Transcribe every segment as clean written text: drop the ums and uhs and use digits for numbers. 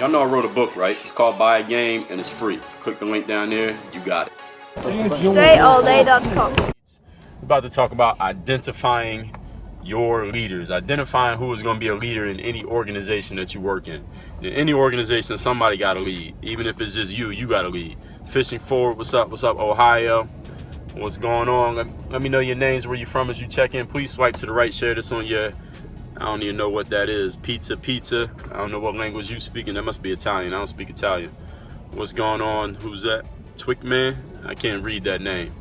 Y'all know I wrote a book, right? It's called Buy a Game, and it's free. Click the link down there, you got it. DreAllDay.com. We're about to talk about identifying your leaders, identifying who is going to be a leader in any organization that you work in. In any organization, somebody got to lead. Even if it's just you got to lead. Fishing Forward, what's up, Ohio? What's going on? Let me know your names, where you from as you check in. Please swipe to the right, share this on your, I don't even know what that is. Pizza. I don't know what language you speaking. That must be Italian. I don't speak Italian. What's going on? Who's that? Twickman? I can't read that name.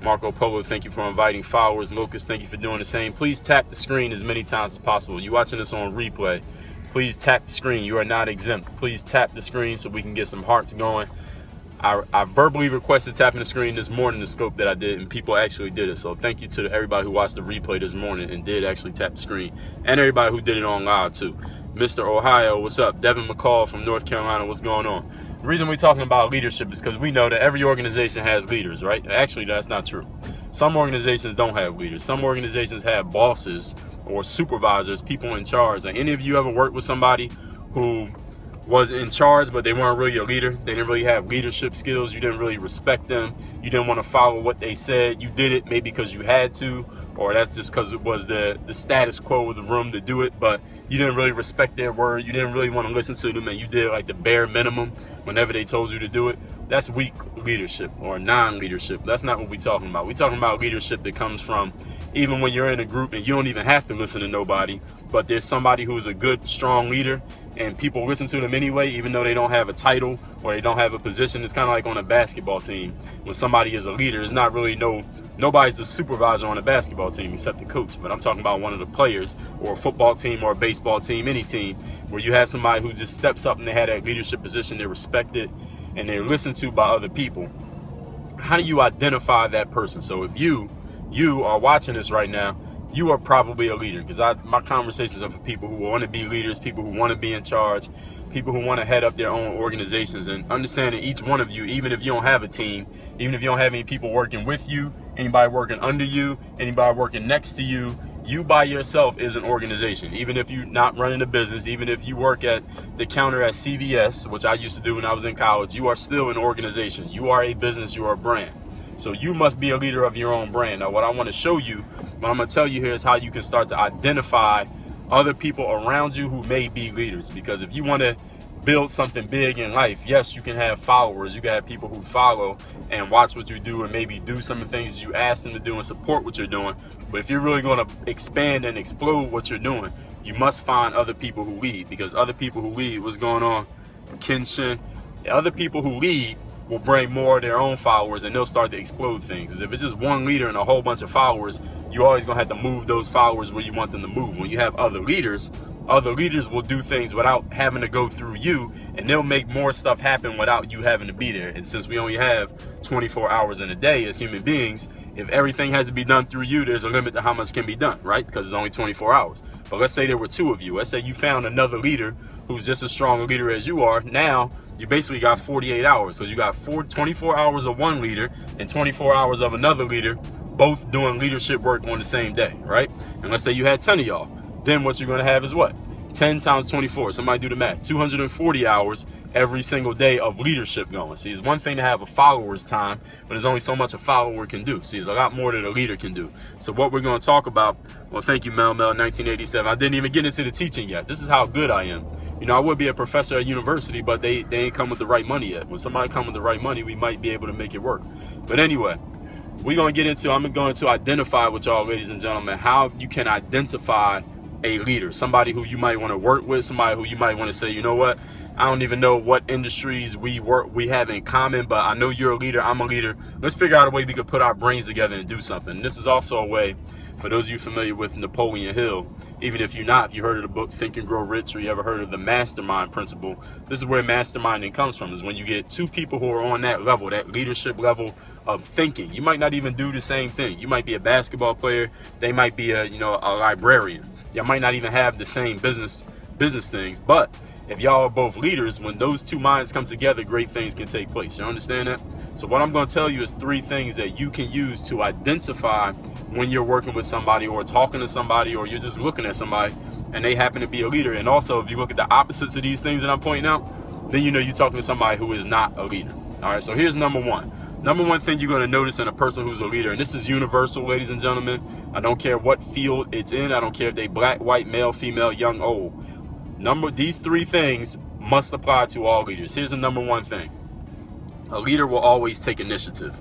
Marco Polo, thank you for inviting followers. Lucas, thank you for doing the same. Please tap the screen as many times as possible. You're watching this on replay. Please tap the screen. You are not exempt. Please tap the screen so we can get some hearts going. I verbally requested tapping the screen this morning, the scope that I did, and people actually did it. So thank you to everybody who watched the replay this morning and did actually tap the screen, and everybody who did it on live too. Mr. Ohio, what's up? Devin McCall from North Carolina, what's going on? The reason we're talking about leadership is because we know that every organization has leaders, right? Actually, that's not true. Some organizations don't have leaders. Some organizations have bosses or supervisors, people in charge. Like, any of you ever worked with somebody who was in charge, but they weren't really a leader? They didn't really have leadership skills. You didn't really respect them. You didn't want to follow what they said. You did it maybe because you had to, or that's just because it was the status quo of the room to do it, but you didn't really respect their word. You didn't really want to listen to them, and you did like the bare minimum whenever they told you to do it. That's weak leadership or non-leadership. That's not what we're talking about. We're talking about leadership that comes from even when you're in a group and you don't even have to listen to nobody, but there's somebody who's a good, strong leader, and people listen to them anyway, even though they don't have a title or they don't have a position. It's kind of like on a basketball team. When somebody is a leader, it's not really nobody's the supervisor on a basketball team except the coach. But I'm talking about one of the players, or a football team or a baseball team, any team, where you have somebody who just steps up and they have that leadership position, they're respected and they're listened to by other people. How do you identify that person? So if you are watching this right now, you are probably a leader, because my conversations are for people who want to be leaders, people who want to be in charge, people who want to head up their own organizations. And understanding each one of you, even if you don't have a team, even if you don't have any people working with you, anybody working under you, anybody working next to you, you by yourself is an organization. Even if you're not running a business, even if you work at the counter at CVS, which I used to do when I was in college, you are still an organization. You are a business, you are a brand. So you must be a leader of your own brand. Now, what I want to show you, what I'm going to tell you here, is how you can start to identify other people around you who may be leaders. Because if you want to build something big in life, yes, you can have followers. You can have people who follow and watch what you do and maybe do some of the things you ask them to do and support what you're doing. But if you're really going to expand and explode what you're doing, you must find other people who lead. Because other people who lead, what's going on, Kenshin, other people who lead will bring more of their own followers, and they'll start to explode things. Because if it's just one leader and a whole bunch of followers, you're always going to have to move those followers where you want them to move. When you have other leaders will do things without having to go through you, and they'll make more stuff happen without you having to be there. And since we only have 24 hours in a day as human beings, if everything has to be done through you, there's a limit to how much can be done, right? Because it's only 24 hours. But let's say there were two of you. Let's say you found another leader who's just as strong a leader as you are. Now you basically got 48 hours, because you got 24 hours of one leader and 24 hours of another leader, both doing leadership work on the same day, right? And let's say you had 10 of y'all. Then what you're going to have is what? 10 times 24. Somebody do the math. 240 hours every single day of leadership going. See, it's one thing to have a follower's time, but there's only so much a follower can do. See, there's a lot more that a leader can do. So what we're going to talk about, well, thank you, Mel 1987. I didn't even get into the teaching yet. This is how good I am. You know, I would be a professor at university, but they ain't come with the right money yet. When somebody come with the right money, we might be able to make it work. But anyway, I'm going to identify with y'all, ladies and gentlemen, how you can identify a leader, somebody who you might want to work with, somebody who you might want to say, you know what, I don't even know what industries we have in common, but I know you're a leader, I'm a leader. Let's figure out a way we could put our brains together and do something. And this is also a way, for those of you familiar with Napoleon Hill, even if you're not, if you heard of the book Think and Grow Rich, or you ever heard of the mastermind principle, this is where masterminding comes from, is when you get two people who are on that level, that leadership level of thinking. You might not even do the same thing. You might be a basketball player, they might be a librarian. Y'all might not even have the same business things, but if y'all are both leaders, when those two minds come together, great things can take place. You understand that? So what I'm going to tell you is 3 things that you can use to identify when you're working with somebody or talking to somebody, or you're just looking at somebody and they happen to be a leader. And also, if you look at the opposites of these things that I'm pointing out, then you know you're talking to somebody who is not a leader. All right, so here's number one. Number one thing you're going to notice in a person who's a leader, and this is universal, ladies and gentlemen. I don't care what field it's in. I don't care if they black, white, male, female, young, old. These three things must apply to all leaders. Here's the number one thing. A leader will always take initiative.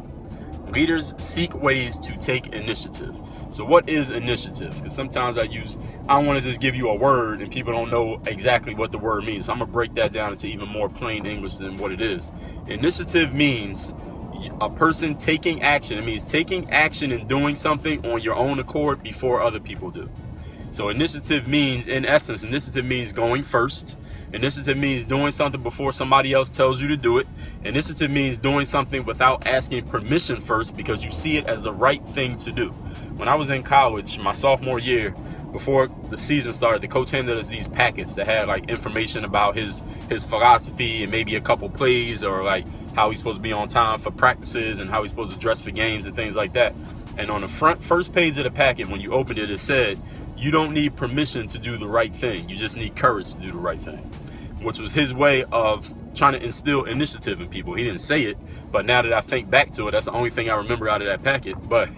Leaders seek ways to take initiative. So what is initiative? Because sometimes I don't want to just give you a word and people don't know exactly what the word means. So I'm going to break that down into even more plain English than what it is. Initiative means a person taking action. It means taking action and doing something on your own accord before other people do. So initiative means, in essence, initiative means going first. Initiative means doing something before somebody else tells you to do it. Initiative means doing something without asking permission first because you see it as the right thing to do. When I was in college, my sophomore year, before the season started, the coach handed us these packets that had like information about his philosophy and maybe a couple plays or like how he's supposed to be on time for practices and how he's supposed to dress for games and things like that. And on the first page of the packet, when you opened it, it said, you don't need permission to do the right thing. You just need courage to do the right thing, which was his way of trying to instill initiative in people. He didn't say it, but now that I think back to it, that's the only thing I remember out of that packet. But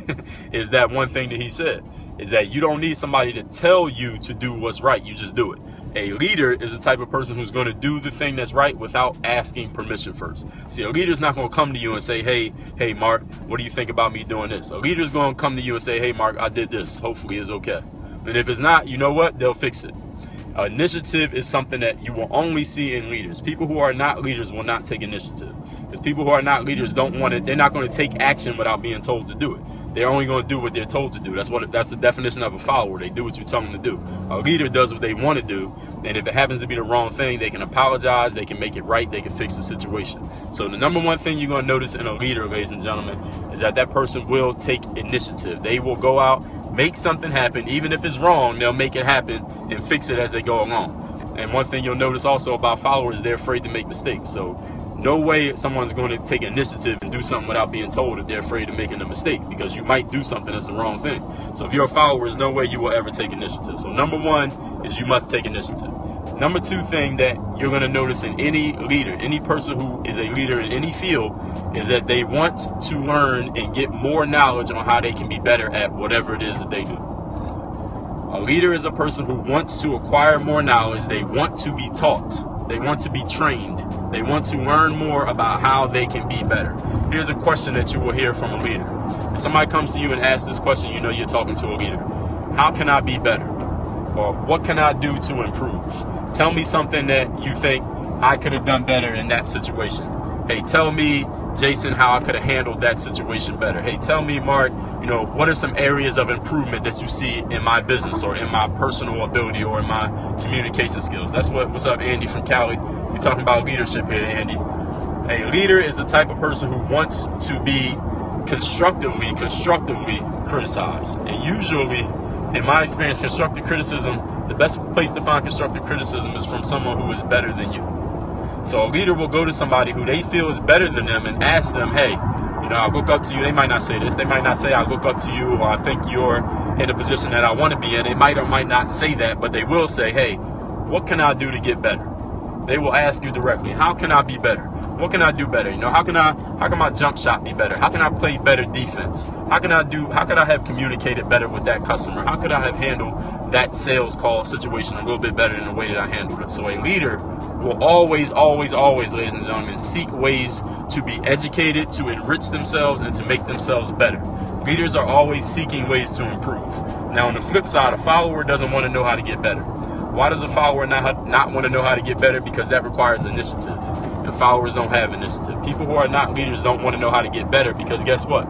is that one thing that he said, is that you don't need somebody to tell you to do what's right. You just do it. A leader is the type of person who's going to do the thing that's right without asking permission first. See, a leader's not going to come to you and say, hey, Mark, what do you think about me doing this? A leader's going to come to you and say, hey, Mark, I did this. Hopefully it's okay. And if it's not, you know what? They'll fix it. Initiative is something that you will only see in leaders. People who are not leaders will not take initiative. Because people who are not leaders they're not going to take action without being told to do it. They're only going to do what they're told to do. That's the definition of a follower. They do what you tell them to do. A leader does what they want to do, and if it happens to be the wrong thing, they can apologize, they can make it right, they can fix the situation. So the number one thing you're going to notice in a leader, ladies and gentlemen, is that person will take initiative. They will go out, make something happen. Even if it's wrong, they'll make it happen and fix it as they go along. And one thing you'll notice also about followers, they're afraid to make mistakes. So no way someone's going to take initiative and do something without being told if they're afraid of making a mistake, because you might do something that's the wrong thing. So if you're a follower, there's no way you will ever take initiative. So number one is you must take initiative. Number two thing that you're going to notice in any leader, any person who is a leader in any field, is that they want to learn and get more knowledge on how they can be better at whatever it is that they do. A leader is a person who wants to acquire more knowledge. They want to be taught. They want to be trained. They want to learn more about how they can be better. Here's a question that you will hear from a leader. If somebody comes to you and asks this question, you know you're talking to a leader. How can I be better? Or what can I do to improve? Tell me something that you think I could have done better in that situation. Hey, tell me, Jason, how I could have handled that situation better. Hey, tell me, Mark, what are some areas of improvement that you see in my business or in my personal ability or in my communication skills? That's what's up, Andy from Cali. We're talking about leadership here, Andy. A leader is the type of person who wants to be constructively criticized. And usually, in my experience, constructive criticism, the best place to find constructive criticism is from someone who is better than you. So a leader will go to somebody who they feel is better than them and ask them, hey, I look up to you. They might not say this. They might not say, I look up to you, or I think you're in a position that I want to be in. They might or might not say that, but they will say, hey, what can I do to get better? They will ask you directly, how can I be better? What can I do better? How can my jump shot be better? How can I play better defense? How could I have communicated better with that customer? How could I have handled that sales call situation a little bit better in the way that I handled it? So a leader will always, ladies and gentlemen, seek ways to be educated, to enrich themselves, and to make themselves better. Leaders are always seeking ways to improve. Now, on the flip side, a follower doesn't want to know how to get better. Why does a follower not want to know how to get better? Because that requires initiative. And followers don't have initiative. People who are not leaders don't want to know how to get better, because guess what?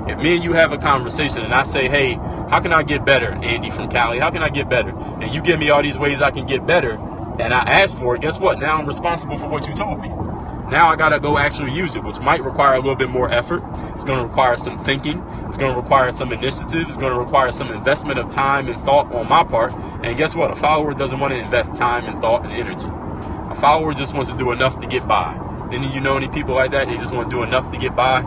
If me and you have a conversation and I say, hey, how can I get better, Andy from Cali? How can I get better? And you give me all these ways I can get better, and I ask for it, guess what? Now I'm responsible for what you told me. Now I got to go actually use it, which might require a little bit more effort. It's going to require some thinking. It's going to require some initiative. It's going to require some investment of time and thought on my part. And guess what? A follower doesn't want to invest time and thought and energy. A follower just wants to do enough to get by. Any of you know any people like that? They just want to do enough to get by.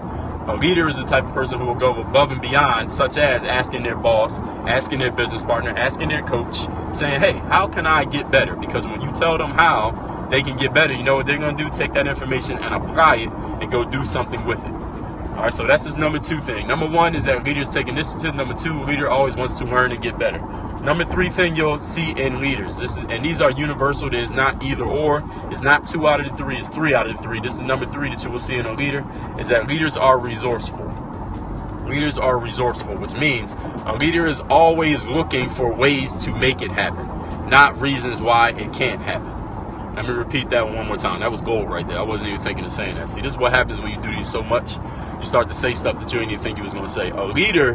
A leader is the type of person who will go above and beyond, such as asking their boss, asking their business partner, asking their coach, saying, hey, how can I get better? Because when you tell them how, they can get better, you know what they're going to do? Take that information and apply it and go do something with it. All right, so that's his number 2 thing. Number 1 is that leaders take initiative. Number 2, leader always wants to learn and get better. Number 3 thing you'll see in leaders, and these are universal. There's not either or. It's not 2 out of the 3. It's 3 out of the 3. This is number 3 that you will see in a leader, is that leaders are resourceful. Leaders are resourceful, which means a leader is always looking for ways to make it happen, not reasons why it can't happen. Let me repeat that one more time. That was gold right there. I wasn't even thinking of saying that. See, this is what happens when you do these so much. You start to say stuff that you didn't even think you was going to say. A leader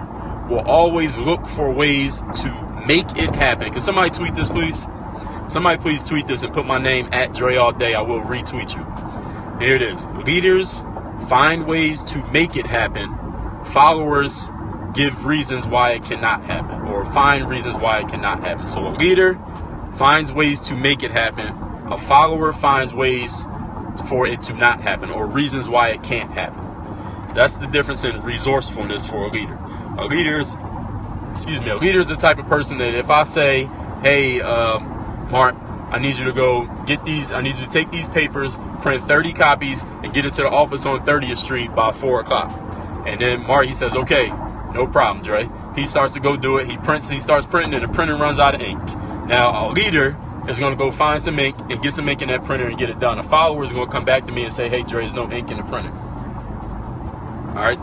will always look for ways to make it happen. Can somebody tweet this, please? Somebody please tweet this and put my name at Dre all day. I will retweet you. Here it is. Leaders find ways to make it happen. Followers give reasons why it cannot happen, or find reasons why it cannot happen. So a leader finds ways to make it happen. A follower finds ways for it to not happen, or reasons why it can't happen. That's the difference in resourcefulness for a leader. A leader is the type of person that if I say, hey, Mark, I need you to go get these, I need you to take these papers, print 30 copies, and get it to the office on 30th Street by 4 o'clock. And then Mark, he says, okay, no problem, Dre. He starts to go do it. He starts printing, and the printer runs out of ink. Now, a leader is going to go find some ink and get some ink in that printer and get it done. A follower is going to come back to me and say, hey, Dre, there's no ink in the printer. All right,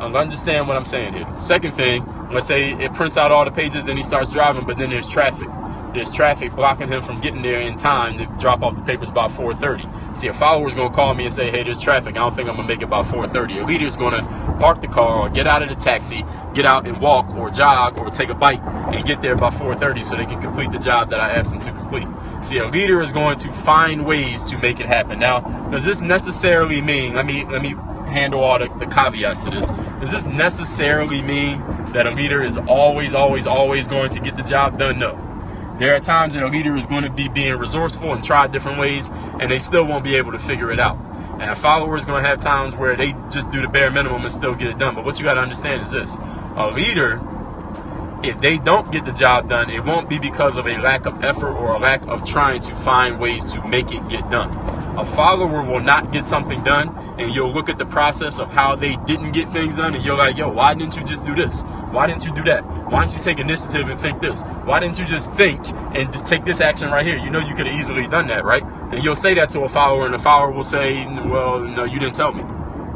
understand what I'm saying here. Second thing, let's say it prints out all the pages, then he starts driving, but then there's traffic. There's traffic blocking him from getting there in time to drop off the papers by 4:30. See, a follower is going to call me and say, hey, there's traffic. I don't think I'm going to make it by 4:30. A leader is going to park the car or get out of the taxi, get out and walk or jog or take a bike and get there by 4:30 so they can complete the job that I asked them to complete. See, a leader is going to find ways to make it happen. Now, does this necessarily mean, let me handle all the caveats to this. Does this necessarily mean that a leader is always going to get the job done? No. There are times that a leader is going to be being resourceful and try different ways, and they still won't be able to figure it out. And a follower is going to have times where they just do the bare minimum and still get it done. But what you got to understand is this. A leader, if they don't get the job done, it won't be because of a lack of effort or a lack of trying to find ways to make it get done. A follower will not get something done, and you'll look at the process of how they didn't get things done, and you're like, yo, why didn't you just do this? Why didn't you do that? Why didn't you take initiative and think this? Why didn't you just think and just take this action right here? You know you could have easily done that, right? And you'll say that to a follower, and the follower will say, well, no, you didn't tell me.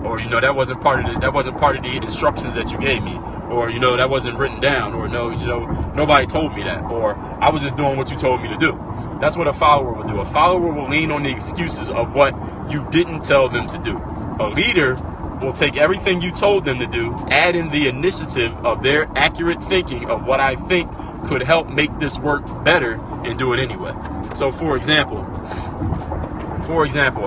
Or, you know, that wasn't part of the instructions that you gave me. Or, you know, that wasn't written down. Or, no, you know, nobody told me that. Or, I was just doing what you told me to do. That's what a follower will do. A follower will lean on the excuses of what you didn't tell them to do. A leader will take everything you told them to do, add in the initiative of their accurate thinking of what I think could help make this work better, and do it anyway. So, for example,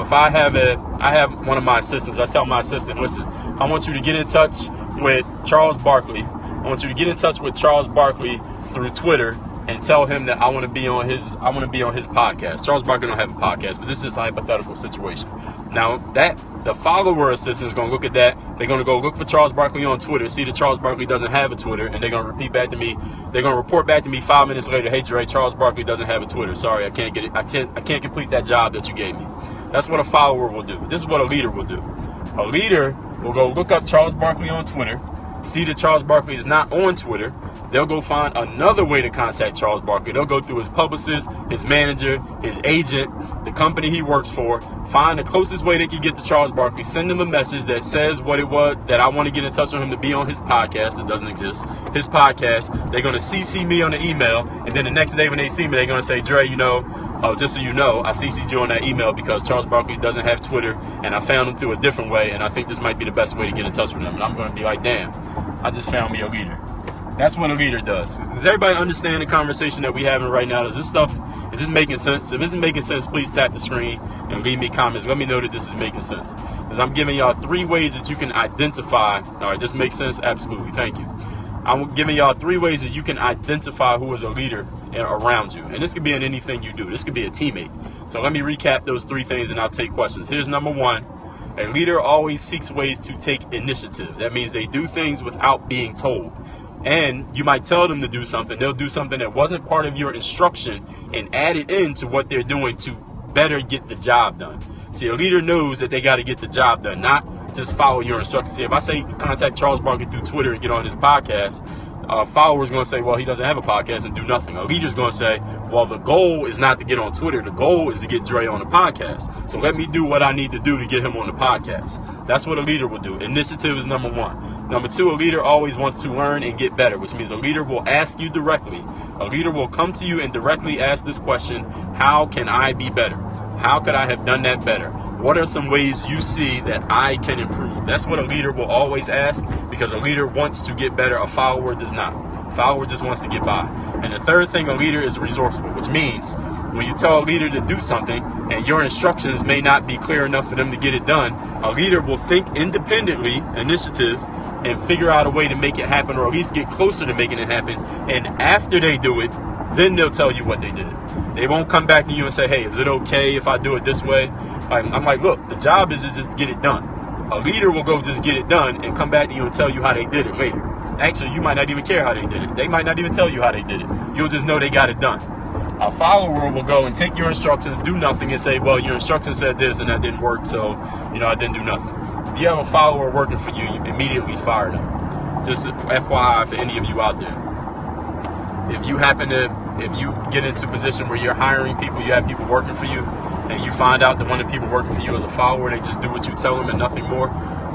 if I have one of my assistants, I tell my assistant, listen, I want you to get in touch with Charles Barkley. I want you to get in touch with Charles Barkley through Twitter and tell him that I want to be on his podcast. Charles Barkley don't have a podcast, but this is a hypothetical situation. Now, the follower assistant is going to look at that. They're going to go look for Charles Barkley on Twitter, see that Charles Barkley doesn't have a Twitter, and they're going to repeat back to me. They're going to report back to me 5 minutes later, hey, Dre, Charles Barkley doesn't have a Twitter. Sorry, I can't get it. I can't complete that job that you gave me. That's what a follower will do. This is what a leader will do. A leader will go look up Charles Barkley on Twitter, see that Charles Barkley is not on Twitter. They'll go find another way to contact Charles Barkley. They'll go through his publicist, his manager, his agent, the company he works for, find the closest way they can get to Charles Barkley, send him a message that says what it was, that I want to get in touch with him to be on his podcast. It doesn't exist. His podcast. They're going to CC me on the email, and then the next day when they see me, they're going to say, Dre, you know, just so you know, I CC'd you on that email because Charles Barkley doesn't have Twitter, and I found him through a different way, and I think this might be the best way to get in touch with him. And I'm going to be like, damn, I just found me a leader. That's what a leader does. Does everybody understand the conversation that we're having right now? Is this making sense? If it's making sense, please tap the screen and leave me comments. Let me know that this is making sense. Because I'm giving y'all 3 ways that you can identify. All right, this makes sense? Absolutely. Thank you. I'm giving y'all 3 ways that you can identify who is a leader around you. And this could be in anything you do. This could be a teammate. So let me recap those 3 things and I'll take questions. Here's number 1. A leader always seeks ways to take initiative. That means they do things without being told. And you might tell them to do something. They'll do something that wasn't part of your instruction and add it into what they're doing to better get the job done. See, a leader knows that they got to get the job done, not just follow your instructions. See, if I say contact Charles Barkley through Twitter and get on his podcast, a follower is going to say, well, he doesn't have a podcast, and do nothing. A leader is going to say, well, the goal is not to get on Twitter. The goal is to get Dre on the podcast. So let me do what I need to do to get him on the podcast. That's what a leader will do. Initiative is number one. Number two, a leader always wants to learn and get better, which means a leader will ask you directly. A leader will come to you and directly ask this question: how can I be better? How could I have done that better? What are some ways you see that I can improve? That's what a leader will always ask, because a leader wants to get better. A follower does not. A follower just wants to get by. And the third thing, a leader is resourceful, which means when you tell a leader to do something and your instructions may not be clear enough for them to get it done, a leader will think independently, initiative, and figure out a way to make it happen, or at least get closer to making it happen. And after they do it, then they'll tell you what they did. They won't come back to you and say, hey, is it okay if I do it this way? I'm like, look, the job is just to get it done. A leader will go just get it done and come back to you and tell you how they did it later. Actually, you might not even care how they did it. They might not even tell you how they did it. You'll just know they got it done. A follower will go and take your instructions, do nothing, and say, well, your instructions said this and that didn't work, so, I didn't do nothing. If you have a follower working for you, you immediately fire them. Just FYI for any of you out there. If you get into a position where you're hiring people, you have people working for you, and you find out that one of the people working for you is a follower, they just do what you tell them and nothing more,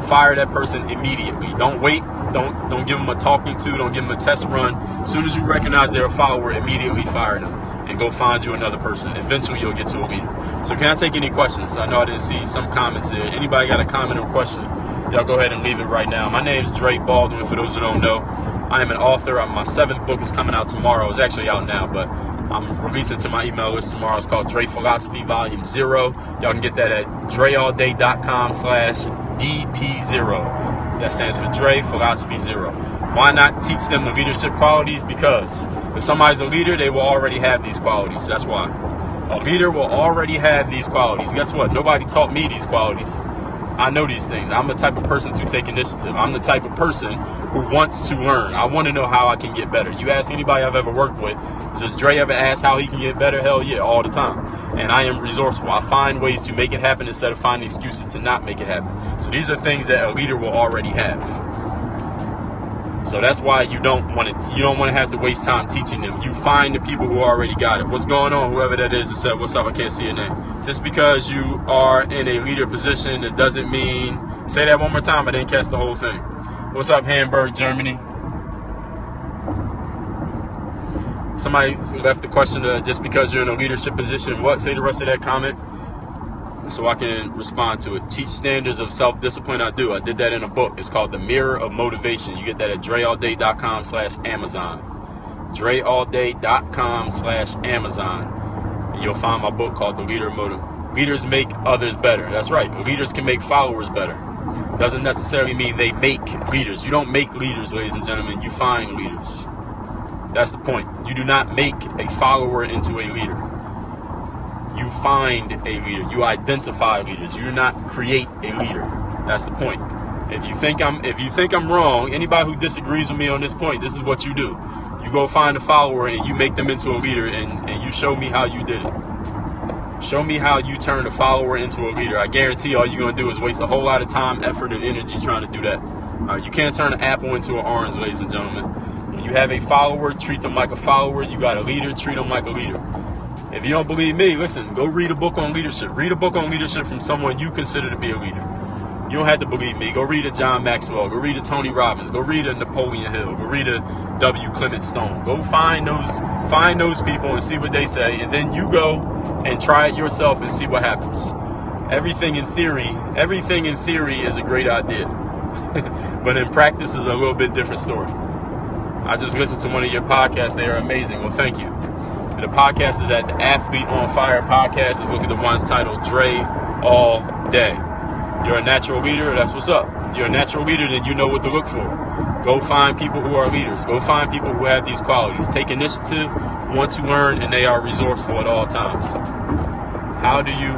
fire that person immediately. Don't wait. Don't give them a talking to. Don't give them a test run. As soon as you recognize they're a follower, immediately fire them and go find you another person. Eventually, you'll get to a leader. So can I take any questions? I know I didn't see some comments there. Anybody got a comment or question? Y'all go ahead and leave it right now. My name's Dre Baldwin, for those who don't know. I am an author. My 7th book is coming out tomorrow. It's actually out now, but I'm releasing to my email list tomorrow. It's called Dre Philosophy Volume 0. Y'all can get that at dreallday.com/DP0. That stands for Dre Philosophy 0. Why not teach them the leadership qualities? Because if somebody's a leader, they will already have these qualities. That's why. A leader will already have these qualities. Guess what? Nobody taught me these qualities. I know these things. I'm the type of person to take initiative. I'm the type of person who wants to learn. I want to know how I can get better. You ask anybody I've ever worked with, does Dre ever ask how he can get better? Hell yeah, all the time. And I am resourceful. I find ways to make it happen instead of finding excuses to not make it happen. So these are things that a leader will already have. So that's why you don't want to have to waste time teaching them. You find the people who already got it. What's going on? Whoever that is that said, what's up? I can't see your name. Just because you are in a leader position, it doesn't mean. Say that one more time. I didn't catch the whole thing. What's up, Hamburg, Germany? Somebody left the question, just because you're in a leadership position, what? Say the rest of that comment so I can respond to it. Teach standards of self-discipline. I do. I did that in a book. It's called The Mirror of Motivation. You get that at dreallday.com/Amazon. dreallday.com/Amazon. And you'll find my book called The Leader of Motive. Leaders make others better. That's right. Leaders can make followers better. Doesn't necessarily mean they make leaders. You don't make leaders, ladies and gentlemen. You find leaders. That's the point. You do not make a follower into a leader. You find a leader. You identify leaders. You do not create a leader. That's the point. If you think I'm wrong, anybody who disagrees with me on this point, this is what you do. You go find a follower and you make them into a leader, and you show me how you did it. Show me how you turned a follower into a leader. I guarantee all you're going to do is waste a whole lot of time, effort, and energy trying to do that. You can't turn an apple into an orange, ladies and gentlemen. When you have a follower, treat them like a follower. You got a leader, treat them like a leader. If you don't believe me, listen, go read a book on leadership. Read a book on leadership from someone you consider to be a leader. You don't have to believe me. Go read a John Maxwell. Go read a Tony Robbins. Go read a Napoleon Hill. Go read a W. Clement Stone. Go find those people and see what they say, and then you go and try it yourself and see what happens. Everything in theory is a great idea, but in practice is a little bit different story. I just listened to one of your podcasts. They are amazing. Well, thank you. The podcast is at the Athlete on Fire podcast. Just look at the ones titled Dre All Day. You're a natural leader. That's what's up. You're a natural leader, then you know what to look for. Go find people who are leaders. Go find people who have these qualities. Take initiative, want to learn, and they are resourceful at all times. How do you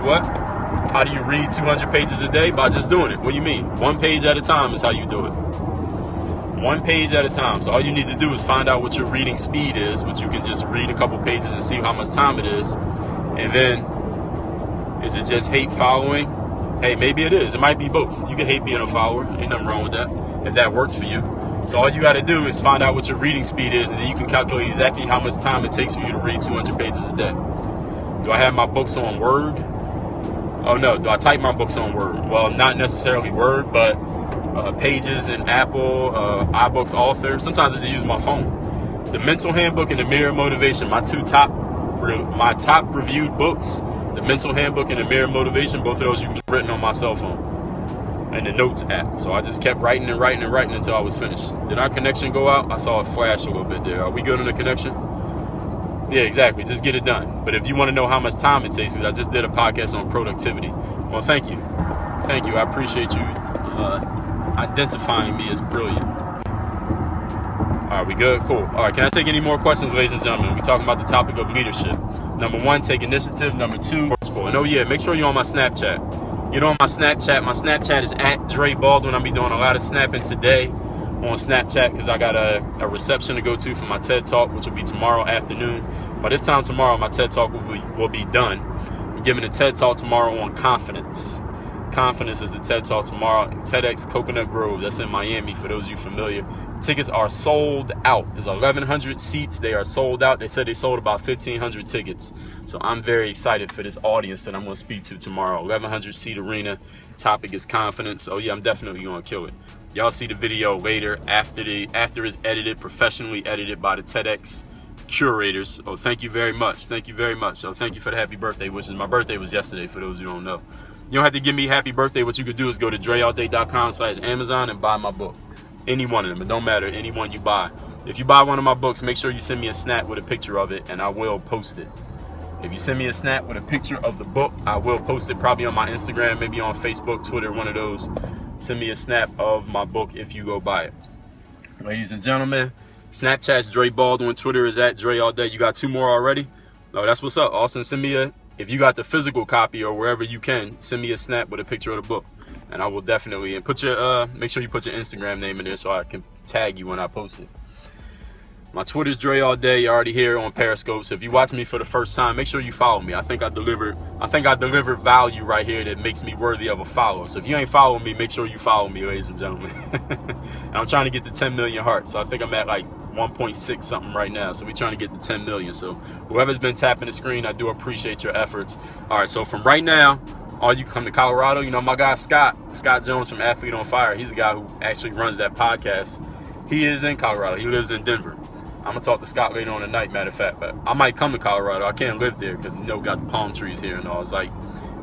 read 200 pages a day? By just doing it. What do you mean? 1 page at a time is how you do it. 1 page at a time. So all you need to do is find out what your reading speed is, which you can just read a couple pages and see how much time it is. And then Is it just hate following? Hey, maybe it is. It might be both. You can hate being a follower. Ain't nothing wrong with that if that works for you. So all you got to do is find out what your reading speed is, and then you can calculate exactly how much time it takes for you to read 200 pages a day. Do I have my books on Word? Oh no, do I type my books on Word? Well, not necessarily Word, but Pages in Apple, iBooks Author. Sometimes I just use my phone. The Mental Handbook and the Mirror Motivation, my top reviewed books. The Mental Handbook and the Mirror Motivation, both of those you can written on my cell phone and the Notes app. So I just kept writing until I was finished. Did our connection go out? I saw it flash a little bit there. Are we good on the connection? Yeah, exactly. Just get it done. But if you want to know how much time it takes, because I just did a podcast on productivity. Well, thank you. Thank you. I appreciate you identifying me as brilliant. All right, we good? Cool. All right, can I take any more questions, ladies and gentlemen? We're talking about the topic of leadership. Number 1, take initiative. Number 2, and oh yeah, make sure you're on my Snapchat. You're on my Snapchat. My Snapchat is at Dre Baldwin. I'll be doing a lot of snapping today on Snapchat because I got a reception to go to for my TED Talk, which will be tomorrow afternoon. By this time tomorrow, my TED Talk will be done. I'm giving a TED Talk tomorrow on confidence. Confidence is the TED Talk tomorrow. TEDx Coconut Grove, that's in Miami, for those of you familiar. Tickets are sold out. There's 1,100 seats. They are sold out. They said they sold about 1,500 tickets. So I'm very excited for this audience that I'm going to speak to tomorrow. 1,100 seat arena. Topic is confidence. Oh yeah, I'm definitely going to kill it. Y'all see the video later after it's edited, professionally edited by the TEDx curators. Oh, thank you very much. Thank you very much. So thank you for the happy birthday wishes. My birthday was yesterday, for those who don't know. You don't have to give me happy birthday. What you could do is go to dreallday.com/Amazon and buy my book. Any one of them. It don't matter. Any one you buy. If you buy one of my books, make sure you send me a snap with a picture of it, and I will post it. If you send me a snap with a picture of the book, I will post it probably on my Instagram, maybe on Facebook, Twitter, one of those. Send me a snap of my book if you go buy it. Ladies and gentlemen, Snapchat's Dre Baldwin. Twitter is at Dre All Day. You got 2 more already? No, that's what's up. Austin, send me if you got the physical copy or wherever you can, send me a snap with a picture of the book. And I will definitely, and put your, make sure you put your Instagram name in there so I can tag you when I post it. My Twitter's Dre All Day. You're already here on Periscope. So if you watch me for the first time, make sure you follow me. I think I delivered value right here that makes me worthy of a follow. So if you ain't following me, make sure you follow me, ladies and gentlemen. And I'm trying to get to 10 million hearts. So I think I'm at like 1.6 something right now. So we're trying to get to 10 million. So whoever's been tapping the screen, I do appreciate your efforts. All right, so from right now, all you come to Colorado, you know, my guy Scott Jones from Athlete on Fire, he's the guy who actually runs that podcast. He is in Colorado. He lives in Denver. I'm going to talk to Scott later on tonight, matter of fact. But I might come to Colorado. I can't live there because, you know, we got the palm trees here and all. It's like,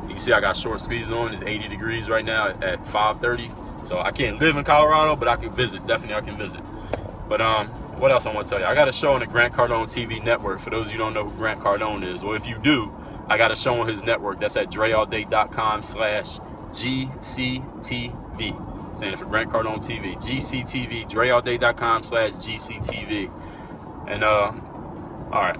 you can see I got short sleeves on. It's 80 degrees right now at 5:30. So I can't live in Colorado, but I can visit. Definitely I can visit. But what else I want to tell you? I got a show on the Grant Cardone TV network. For those of you who don't know who Grant Cardone is, or if you do, I got a show on his network. That's at dreallday.com/GCTV. Standing for Grant Cardone TV. GCTV. dreallday.com/GCTV. And all right.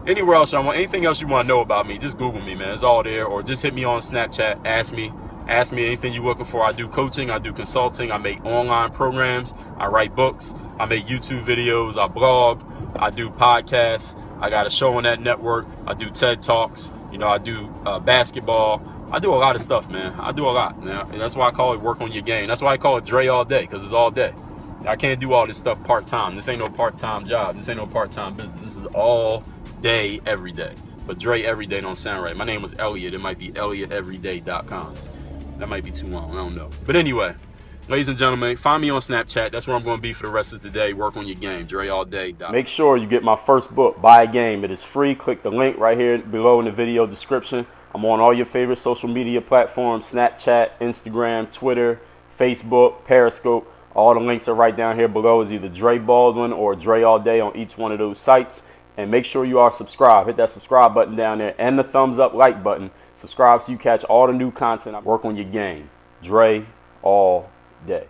Anywhere else anything else you want to know about me, just Google me, man. It's all there. Or just hit me on Snapchat. Ask me anything you're looking for. I do coaching, I do consulting, I make online programs, I write books, I make YouTube videos, I blog, I do podcasts, I got a show on that network, I do TED Talks, you know, I do basketball. I do a lot of stuff, man. I do a lot. Now, that's why I call it work on your game. That's why I call it Dre All Day, because it's all day. I can't do all this stuff part-time. This ain't no part-time job. This ain't no part-time business. This is all day, every day. But Dre Every Day don't sound right. My name was Elliot. It might be ElliotEveryday.com. That might be too long. I don't know. But anyway, ladies and gentlemen, find me on Snapchat. That's where I'm going to be for the rest of today. Work on your game. DreAllDay.com. Make sure you get my first book, Buy a Game. It is free. Click the link right here below in the video description. I'm on all your favorite social media platforms, Snapchat, Instagram, Twitter, Facebook, Periscope. All the links are right down here below. Is either Dre Baldwin or Dre All Day on each one of those sites. And make sure you are subscribed. Hit that subscribe button down there and the thumbs up like button. Subscribe so you catch all the new content. I work on your game. Dre All Day.